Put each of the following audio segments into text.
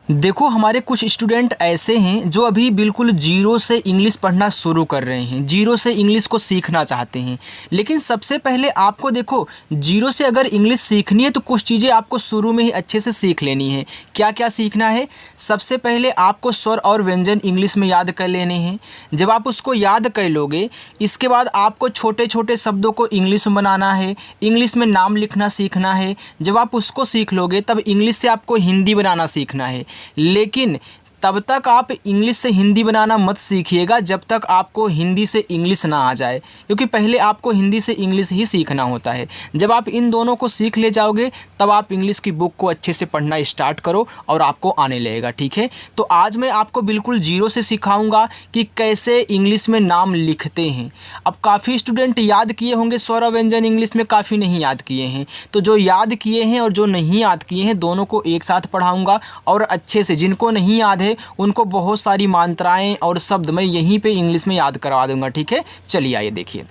देखो हमारे कुछ स्टूडेंट ऐसे हैं जो अभी बिल्कुल जीरो से इंग्लिश पढ़ना शुरू कर रहे हैं, जीरो से इंग्लिश को सीखना चाहते हैं। लेकिन सबसे पहले आपको देखो, जीरो से अगर इंग्लिश सीखनी है तो कुछ चीज़ें आपको शुरू में ही अच्छे से सीख लेनी है। क्या क्या सीखना है? सबसे पहले आपको स्वर और व्यंजन इंग्लिश में याद कर लेने हैं। जब आप उसको याद कर लोगे, इसके बाद आपको छोटे छोटे शब्दों को इंग्लिश में बनाना है, इंग्लिश में नाम लिखना सीखना है। जब आप उसको सीख लोगे तब इंग्लिश से आपको हिंदी बनाना सीखना है। लेकिन तब तक आप इंग्लिश से हिंदी बनाना मत सीखिएगा जब तक आपको हिंदी से इंग्लिश ना आ जाए, क्योंकि पहले आपको हिंदी से इंग्लिश ही सीखना होता है। जब आप इन दोनों को सीख ले जाओगे तब आप इंग्लिश की बुक को अच्छे से पढ़ना स्टार्ट करो और आपको आने लगेगा। ठीक है, तो आज मैं आपको बिल्कुल जीरो से सिखाऊंगा कि कैसे इंग्लिश में नाम लिखते हैं। अब काफ़ी स्टूडेंट याद किए होंगे स्वर और व्यंजन, इंग्लिश में काफ़ी नहीं याद किए हैं। तो जो याद किए हैं और जो नहीं याद किए हैं दोनों को एक साथ पढ़ाऊँगा, और अच्छे से जिनको नहीं याद है उनको बहुत सारी मात्राएं और शब्द मैं यहीं पे इंग्लिश में याद करवा दूंगा। ठीक है, चलिए आइए देखिए।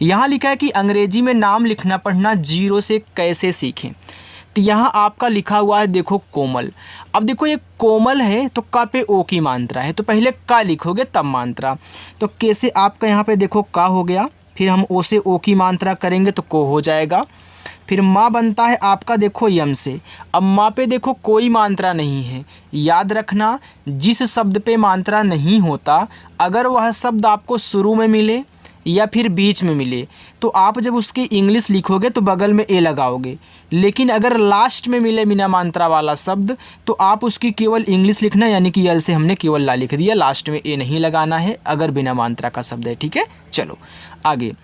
यहाँ लिखा है कि अंग्रेजी में नाम लिखना पढ़ना जीरो से कैसे सीखें। तो यहाँ आपका लिखा हुआ है, देखो कोमल। अब देखो ये कोमल है तो का पे ओ की मात्रा है, तो पहले का लिखोगे तब मात्रा। तो कैसे आपका यहाँ पे देखो का हो गया, फिर हम ओ से ओ की मात्रा करेंगे तो को हो जाएगा। फिर माँ बनता है आपका देखो यम से। अब माँ पे देखो कोई मात्रा नहीं है। याद रखना, जिस शब्द पे मात्रा नहीं होता, अगर वह शब्द आपको शुरू में मिले या फिर बीच में मिले तो आप जब उसकी इंग्लिश लिखोगे तो बगल में ए लगाओगे। लेकिन अगर लास्ट में मिले बिना मात्रा वाला शब्द तो आप उसकी केवल इंग्लिश लिखना, यानी कि यल से हमने केवल ला लिख दिया, लास्ट में ए नहीं लगाना है अगर बिना मात्रा का शब्द है। ठीक है, चलो आगे।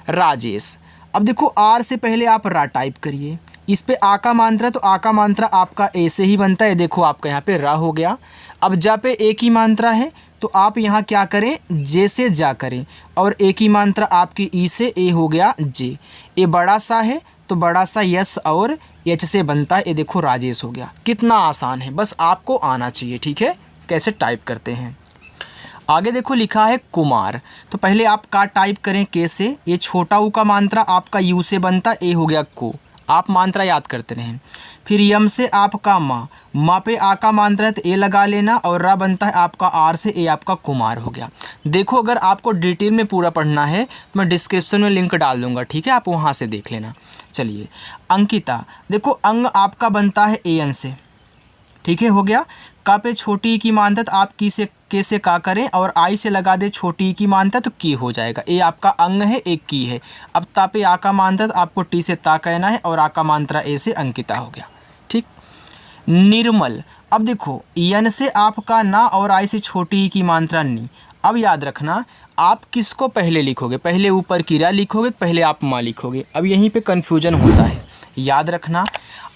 राजेश। अब देखो आर से पहले आप रा टाइप करिए, इस पे आ का मात्रा, तो आ का मात्रा आपका ए से ही बनता है। देखो आपका यहाँ पे रा हो गया। अब जा पे ए की मात्रा है तो आप यहाँ क्या करें, जे से जा करें, और ए की मात्रा आपकी ई से ए हो गया जे। ए बड़ा सा है तो बड़ा सा यस और एच से बनता है। ये देखो राजेश हो गया। कितना आसान है, बस आपको आना चाहिए। ठीक है, कैसे टाइप करते हैं। आगे देखो लिखा है कुमार, तो पहले आप का टाइप करें के से। ये छोटा ऊ का मात्रा आपका यू से बनता, ए हो गया को। आप मात्रा याद करते रहें। फिर यम से आपका माँ पे आ का मात्रा है तो ए लगा लेना, और रा बनता है आपका आर से, ए आपका कुमार हो गया। देखो अगर आपको डिटेल में पूरा पढ़ना है तो मैं डिस्क्रिप्शन में लिंक डाल दूंगा। ठीक है, आप वहाँ से देख लेना। चलिए अंकिता। देखो अंग आपका बनता है ए एन से। ठीक है, हो गया। का पे छोटी की मानता तो आप की से के से का करें और आई से लगा दे छोटी की मानता तो की हो जाएगा। ए आपका अंग है, एक की है। अब ता पे आ का मानता तो आपको टी से ता कहना है, और आ का मात्रा ए से अंकिता हो गया। ठीक। निर्मल। अब देखो यन से आपका ना और आई से छोटी की मात्रा नी। अब याद रखना, आप किसको पहले लिखोगे, पहले ऊपर की रा लिखोगे, पहले आप माँ लिखोगे। अब यहीं पे कन्फ्यूजन होता है। याद रखना,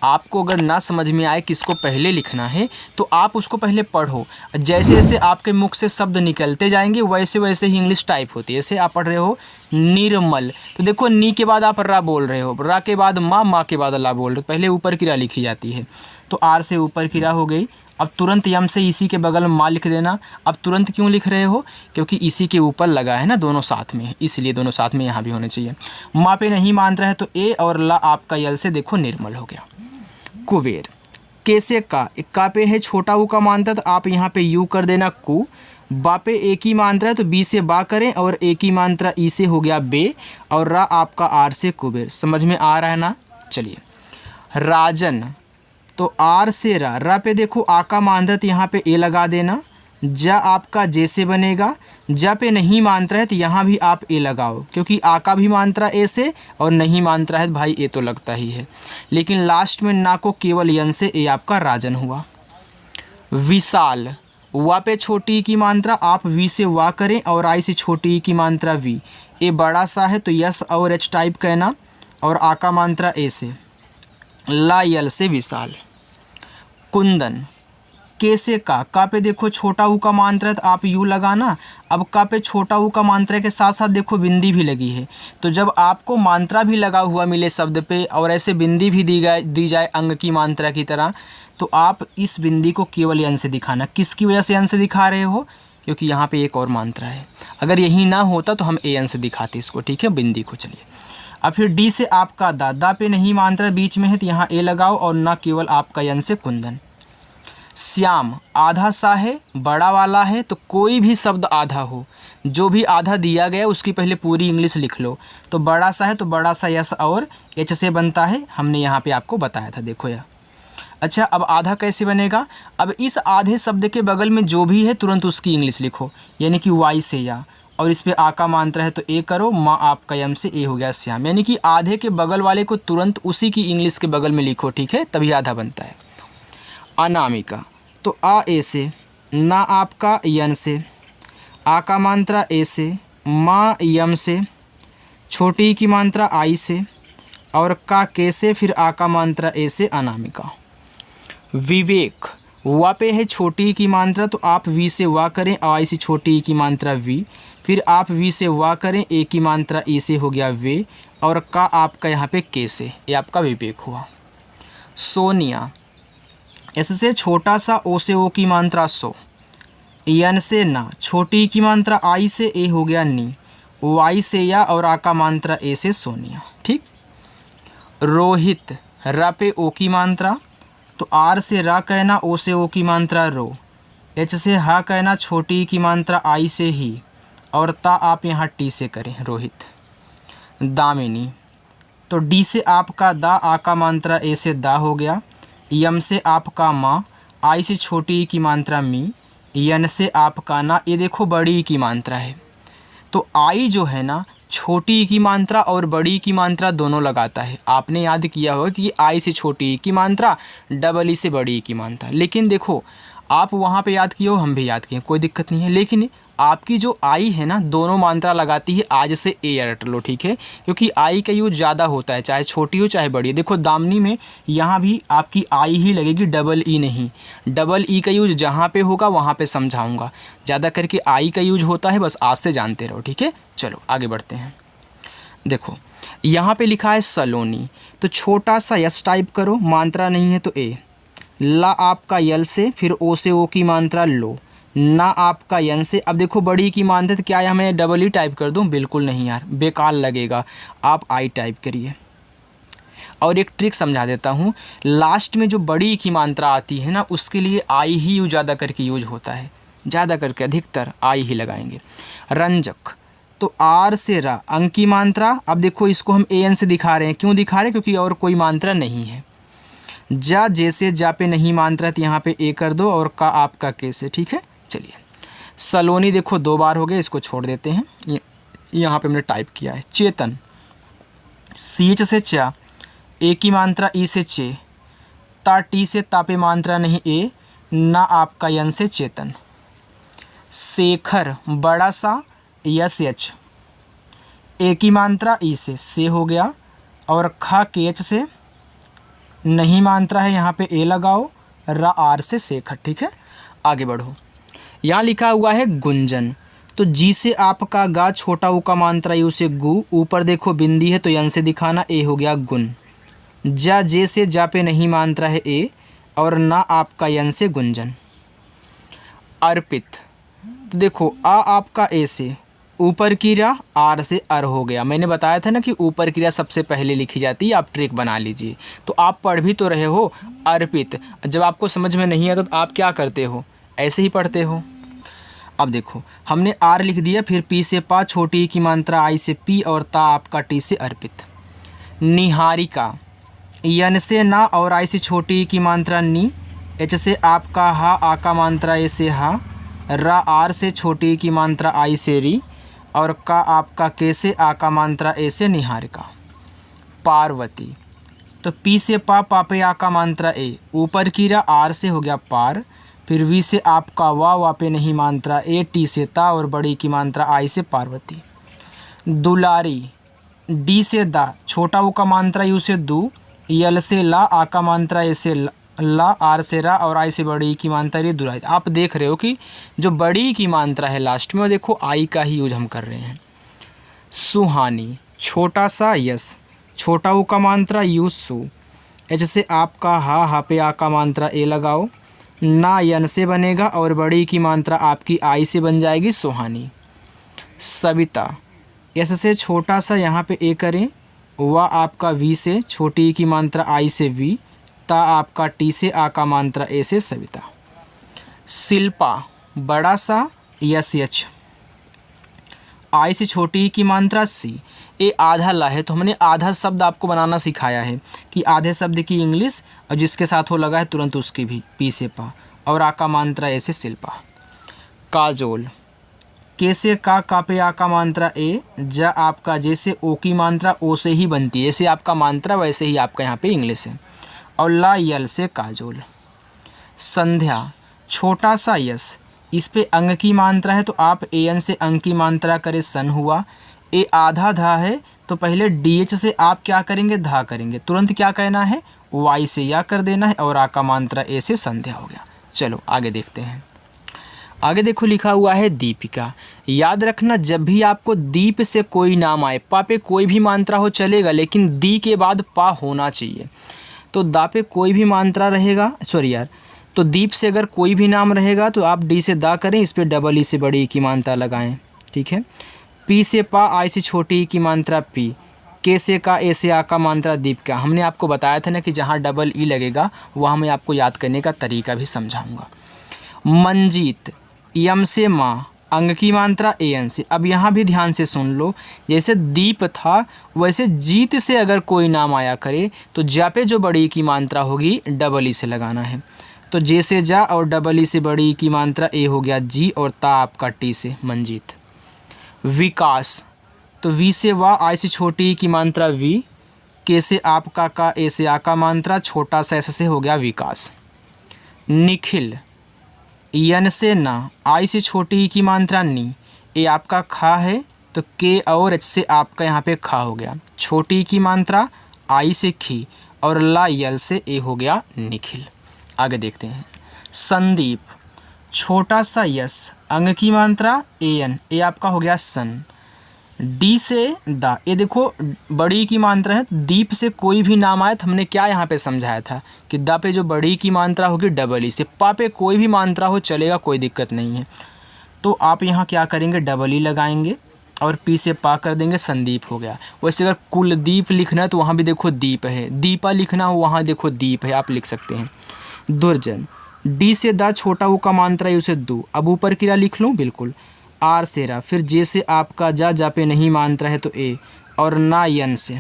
आपको अगर ना समझ में आए किसको पहले लिखना है तो आप उसको पहले पढ़ो। जैसे जैसे आपके मुख से शब्द निकलते जाएंगे वैसे वैसे ही इंग्लिश टाइप होती है। जैसे आप पढ़ रहे हो निर्मल, तो देखो नी के बाद आप रा बोल रहे हो, रा के बाद माँ, माँ के बाद ला बोल रहे हो, पहले ऊपर की रा लिखी जाती है। तो आर से ऊपर की रा हो गई। अब तुरंत यम से इसी के बगल में माँ लिख देना। अब तुरंत क्यों लिख रहे हो, क्योंकि इसी के ऊपर लगा है ना, दोनों साथ में, इसलिए दोनों साथ में यहाँ भी होने चाहिए। माँ पे नहीं मान रहा है तो ए और ला आपका यल से देखो निर्मल हो गया। कुबेर। कैसे का पे है छोटा ऊ का मानता तो आप यहाँ पे यू कर देना कु। बा पे ए की मात्रा है तो बी से बा करें, और ए की मात्रा ई से हो गया बे, और रा आपका आर से कुबेर। समझ में आ रहा है ना। चलिए राजन, तो आर से रा पे देखो आ का मात्रा तो यहाँ पे ए लगा देना। जा आपका जे से बनेगा। जा पे नहीं मात्रा है तो यहाँ भी आप ए लगाओ, क्योंकि आ का भी मात्रा ए से और नहीं मात्रा है तो भाई ए तो लगता ही है। लेकिन लास्ट में ना को केवल यन से, ए आपका राजन हुआ। विशाल। वा पे छोटी की मात्रा आप वी से वा करें, और आई से छोटी की मात्रा वी। ए बड़ा सा है तो यस और एच टाइप कहना, और आ का मात्रा ए से, ला यल से विशाल। कुंदन। कैसे का पे देखो छोटा ऊ का मात्रा है तो आप यू लगाना। अब का पे छोटा ऊ का मात्रा के साथ साथ देखो बिंदी भी लगी है, तो जब आपको मात्रा भी लगा हुआ मिले शब्द पे और ऐसे बिंदी भी दी जाए अंग की मात्रा की तरह, तो आप इस बिंदी को केवल यन से दिखाना। किसकी वजह से यन से दिखा रहे हो, क्योंकि यहाँ पे एक और मात्रा है। अगर यही ना होता तो हम ए एन से दिखाते इसको। ठीक है, बिंदी को। चलिए अब फिर डी से आपका दा पे नहीं मात्रा बीच में है तो यहाँ ए लगाओ, और ना केवल आपका यन से कुंदन। श्याम आधा सा है, बड़ा वाला है, तो कोई भी शब्द आधा हो, जो भी आधा दिया गया उसकी पहले पूरी इंग्लिश लिख लो। तो बड़ा सा है तो बड़ा सा यस और एच से बनता है, हमने यहाँ पे आपको बताया था, देखो यह। अच्छा, अब आधा कैसे बनेगा? अब इस आधे शब्द के बगल में जो भी है तुरंत उसकी इंग्लिश लिखो, यानी कि वाई से या, और इस पे आ का मात्रा है तो ए करो, माँ आपका यम से ए हो गया श्याम, यानी कि आधे के बगल वाले को तुरंत उसी की इंग्लिश के बगल में लिखो, ठीक है, तभी आधा बनता है। अनामिका, तो आ ए से, ना आपका यन से, आ का मात्रा ए से, माँ यम से, छोटी ई की मात्रा आई से, और का के से, फिर आ का मात्रा ए से अनामिका। विवेक, वा पे है छोटी ई की मात्रा तो आप वी से वा करें, आई से छोटी ई की मात्रा वी, फिर आप वी से वा करें, ए की मात्रा ई से हो गया वे, और का आपका यहाँ पे के से, ये आपका विवेक हुआ। सोनिया, एस से छोटा सा ओ से ओ की मात्रा सो, यन से ना, छोटी की मात्रा आई से ए हो गया नी, वाई से या, और आ का मात्रा ए से सोनिया, ठीक। रोहित, र पे ओ की मात्रा तो आर से रा कहना, ओ से ओ की मात्रा रो, एच से हा कहना, छोटी की मात्रा आई से ही, और ता आप यहाँ टी से करें, रोहित। दामिनी, तो डी से आपका दा, आ का मात्रा ए से दा हो गया, यम से आपका माँ, आई से छोटी ई की मात्रा मी, यन से आपका ना, ये देखो बड़ी ई की मात्रा है, तो आई जो है ना छोटी ई की मात्रा और बड़ी ई की मात्रा दोनों लगाता है। आपने याद किया होगा कि आई से छोटी ई की मात्रा, डबल ई से बड़ी ई की मात्रा, लेकिन देखो आप वहाँ पे याद किए हो, हम भी याद किए, कोई दिक्कत नहीं है, लेकिन आपकी जो आई है ना दोनों मात्रा लगाती है, आज से ए रट लो, ठीक है, क्योंकि आई का यूज ज़्यादा होता है, चाहे छोटी हो चाहे बड़ी। देखो दामनी में यहाँ भी आपकी आई ही लगेगी, डबल ई नहीं। डबल ई का यूज जहाँ पे होगा वहाँ पे समझाऊंगा, ज़्यादा करके आई का यूज होता है, बस आज से जानते रहो, ठीक है। चलो आगे बढ़ते हैं। देखो यहाँ पे लिखा है सलोनी, तो छोटा सा यस टाइप करो, मात्रा नहीं है तो ए, ला आपका यल से, फिर ओ से ओ की मात्रा लो, ना आपका यन से। अब देखो बड़ी की मात्रा तो क्या है, हमें डबल ई टाइप कर दूं? बिल्कुल नहीं यार, बेकार लगेगा, आप आई टाइप करिए। और एक ट्रिक समझा देता हूँ, लास्ट में जो बड़ी की मात्रा आती है ना उसके लिए आई ही ज़्यादा करके यूज होता है, ज़्यादा करके अधिकतर आई ही लगाएंगे। रंजक, तो आर से रा, अंक की मात्रा, अब देखो इसको हम ए एन से दिखा रहे हैं, क्यों दिखा रहे हैं? क्योंकि और कोई मात्रा नहीं है। जा जैसे जा पे नहीं मात्रा तो यहाँ पे ए कर दो, और का आपका के से, ठीक है। चलिए सलोनी देखो 2 बार हो गए, इसको छोड़ देते हैं, यहाँ पे हमने टाइप किया है। चेतन, सीच से चा, ए की मात्रा ई से चे, ता टी से ता पे मात्रा नहीं ए, ना आपका यन से चेतन। शेखर, बड़ा सा यस एच, ए की मात्रा ई से हो गया, और खा के एच से नहीं मात्रा है, यहाँ पे ए लगाओ, रा आर से शेखर, ठीक है। आगे बढ़ो, यहाँ लिखा हुआ है गुंजन, तो जी से आपका गा, छोटा ऊ का मात्रा यू से गु, ऊपर देखो बिंदी है तो यन से दिखाना, ए हो गया गुन। जा जे से जा पे नहीं मात्रा है ए, और ना आपका यन से गुंजन। अर्पित, तो देखो आ आपका ए से, ऊपर की रा आर से अर हो गया। मैंने बताया था ना कि ऊपर की रा सबसे पहले लिखी जाती है, आप ट्रिक बना लीजिए। तो आप पढ़ भी तो रहे हो अर्पित, जब आपको समझ में नहीं आता तो आप क्या करते हो, ऐसे ही पढ़ते हो। अब देखो हमने आर लिख दिया, फिर पी से पा, छोटी की मात्रा आई से पी, और ता आपका टी से अर्पित। निहारिका, यन से ना और आई से छोटी की मात्रा नी, एच से आपका हा, आ का मात्रा ए से हा, रा आर से छोटी की मात्रा आई से री, और का आपका के से आ का मात्रा ए से निहारिका। पार्वती, तो पी से पा, पा पे आ का मात्रा ए, ऊपर की रा आर से हो गया पार, फिर वी से आपका वा पे नहीं मात्रा ए, टी से ता, और बड़ी की मात्रा आई से पार्वती। दुलारी, डी से दा, छोटा ऊ का मात्रा यू से दू, यल से ला, आ का मात्रा ए से ला, आर से रा, और आई से बड़ी की मात्रा ये दुलाई। आप देख रहे हो कि जो बड़ी की मात्रा है लास्ट में, वो देखो आई का ही यूज हम कर रहे हैं। सुहानी, छोटा सा यस, छोटा ऊ का मात्रा यू सु, एच से आपका हा पे आ का मात्रा ए लगाओ, ना यन से बनेगा, और बड़ी की मात्रा आपकी आई से बन जाएगी सुहानी। सविता, यस से छोटा सा यहाँ पे ए करें, वह आपका वी से, छोटी की मात्रा आई से वी, ता आपका टी से आ का मात्रा ए से सविता। शिल्पा बड़ा सा यस एच, आई से छोटी ई की मात्रा सी, ए आधा ला है तो हमने आधा शब्द आपको बनाना सिखाया है कि आधे शब्द की इंग्लिश और जिसके साथ हो लगा है तुरंत उसकी भी, पी से पा, और आ का मात्रा ए से शिल्पा। काजोल, के से का पे आ का मात्रा ए, जा आपका जैसे ओ की मात्रा ओ से ही बनती है, जैसे आपका मात्रा वैसे ही आपका यहाँ पे इंग्लिश है, और ला यल से काजोल। संध्या छोटा सा यस, इस पे अंग की मात्रा है तो आप ए एन से अंग की मात्रा करें सन हुआ, ए आधा धा है तो पहले डी एच से आप क्या करेंगे धा करेंगे, तुरंत क्या कहना है वाई से या कर देना है, और आ का मात्रा ए से संध्या हो गया। चलो आगे देखते हैं। आगे देखो लिखा हुआ है दीपिका। याद रखना जब भी आपको दीप से कोई नाम आए, पा पे कोई भी मात्रा हो चलेगा लेकिन दी के बाद पा होना चाहिए। तो दा पे कोई भी मात्रा रहेगा, सॉरी यार, तो दीप से अगर कोई भी नाम रहेगा तो आप डी से दा करें, इस पर डबल ई से बड़ी ई की मात्रा लगाएं, ठीक है। पी से पा, आई से छोटी ई की मात्रा पी, के से का, ए से आ का मात्रा दीपिका। हमने आपको बताया था ना कि जहाँ डबल ई लगेगा वहाँ मैं आपको याद करने का तरीका भी समझाऊंगा। मंजीत, यम से माँ, अंग की मात्रा ए एन से। अब यहाँ भी ध्यान से सुन लो, जैसे दीप था वैसे जीत से अगर कोई नाम आया करे तो जा पे जो बड़ी की मात्रा होगी डबल ई से लगाना है। तो जे से जा और डबल ई से बड़ी की मात्रा ए हो गया जी, और ता आपका टी से मंजीत। विकास, तो वी से वाह, आई से छोटी ई की मात्रा वी, के से आपका का, ए से आ का मात्रा छोटा सा ऐसे से हो गया विकास। निखिल, यन से ना, आई से छोटी ई की मात्रा नी, ए आपका खा है तो के और एच से आपका यहाँ पे खा हो गया, छोटी ई की मात्रा आई से खी, और ला यल से ए हो गया निखिल। आगे देखते हैं। संदीप, छोटा सा यस, अंग की मात्रा ए एन, ए आपका हो गया सन, डी से दा, ये देखो बड़ी की मात्रा है, दीप से कोई भी नाम आए तो हमने क्या यहाँ पे समझाया था कि दा पे जो बड़ी की मात्रा होगी डबल ई से, पा पे कोई भी मात्रा हो चलेगा, कोई दिक्कत नहीं है। तो आप यहाँ क्या करेंगे डबल ई लगाएंगे और पी से पा कर देंगे, संदीप हो गया। वैसे अगर कुलदीप लिखना है तो वहाँ भी देखो दीप है, दीपा लिखना हो वहाँ देखो दीप है, आप लिख सकते हैं। दुर्जन, डी से दा, छोटा ऊ का मात्रा यू से दू, अब ऊपर की रा लिख लूँ बिल्कुल, आर से रा, फिर जे से आपका जा पे नहीं मात्रा है तो ए, और ना यन से।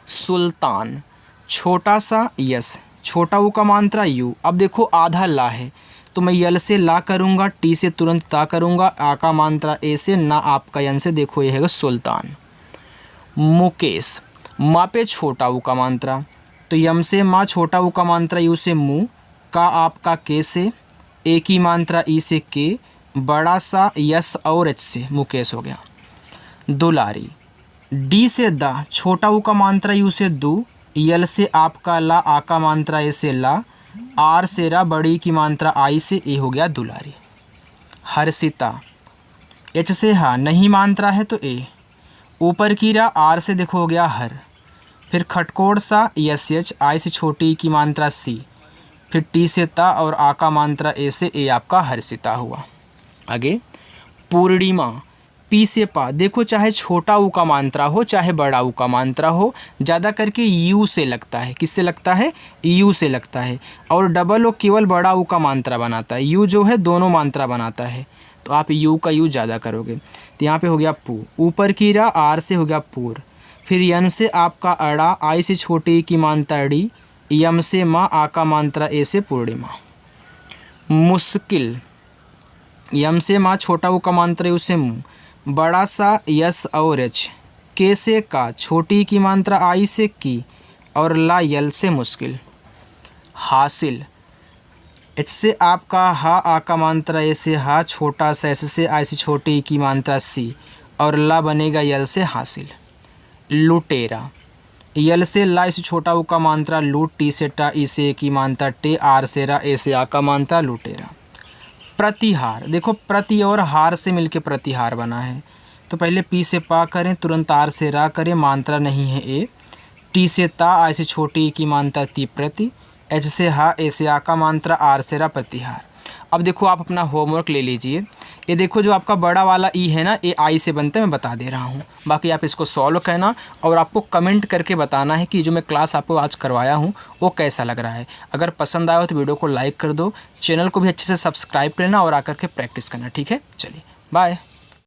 सुल्तान, छोटा सा यस, छोटा ऊ का मात्रा यू, अब देखो आधा ला है तो मैं यल से ला करूँगा, टी से तुरंत ता करूँगा, आ का मात्रा ए से, ना आपका यन से, देखो ये है सुल्तान। मुकेश, माँ पे छोटा ऊ का मात्रा तो यम से माँ, छोटा ऊ का मात्रा यू से मुँह, का आपका के से, ए की मात्रा ई से के, बड़ा सा यस और एच से मुकेश हो गया। दुलारी, डी से दा, छोटा ऊ का मात्रा यू से दू, यल से आपका ला, आ का मात्रा ए से ला, आर से रा, बड़ी की मात्रा आई से, ए हो गया दुलारी। हर्षिता, एच से हा, नहीं मात्रा है तो ए, ऊपर की रा, आर से देखो हो गया हर, फिर खटकोड़ सा यस एच, आई से छोटी की मात्रा सी, फिर टी से ता, और आ का मात्रा ए से, ए आपका हर्षिता हुआ। आगे पूर्णिमा, पी से पा, देखो चाहे छोटा ऊ का मात्रा हो चाहे बड़ा ऊ का मात्रा हो, ज़्यादा करके यू से लगता है, किससे लगता है यू से लगता है, और डबल ओ केवल बड़ा ऊ का मात्रा बनाता है, यू जो है दोनों मात्रा बनाता है, तो आप यू का यू ज़्यादा करोगे। तो यहाँ पे हो गया पू, ऊपर की रा, आर से हो गया पूर, फिर यन से आपका अड़ा, आई से छोटी की मात्रा डी, यम से माँ, आ का मात्रा ए से पूर्णिमा। मुश्किल, यम से माँ, छोटा ऊ का मात्रा यू से मुँह, बड़ा सा यस और एच, के से का, छोटी की मात्रा आई से की, और ला यल से मुश्किल। हासिल, एच से आपका हा, आ का मात्रा ए से हा, छोटा सा एस से, आई से छोटी की मात्रा सी, और ला बनेगा यल से हासिल। लुटेरा, यल से ला, इसे छोटा ऊ का मात्रा लूट, टी से टा, ई से की मात्रा टे, आर से रा, ए से आ का मात्रा लुटेरा। प्रतिहार, देखो प्रति और हार से मिलके प्रतिहार बना है, तो पहले पी से पा करें, तुरंत आर से रा करें, मात्रा नहीं है ए, टी से ता, आई से छोटी की मात्रा ती प्रति, एच से हा, ए से आ का मात्रा, आर से रा प्रतिहार। अब देखो आप अपना होमवर्क ले लीजिए। ये देखो जो आपका बड़ा वाला ई है ना, ये आई से बनता है, मैं बता दे रहा हूँ। बाकी आप इसको सॉल्व करना और आपको कमेंट करके बताना है कि जो मैं क्लास आपको आज करवाया हूँ वो कैसा लग रहा है। अगर पसंद आया हो तो वीडियो को लाइक कर दो, चैनल को भी अच्छे से सब्सक्राइब कर लेना और आकर के प्रैक्टिस करना। ठीक है, चलिए बाय।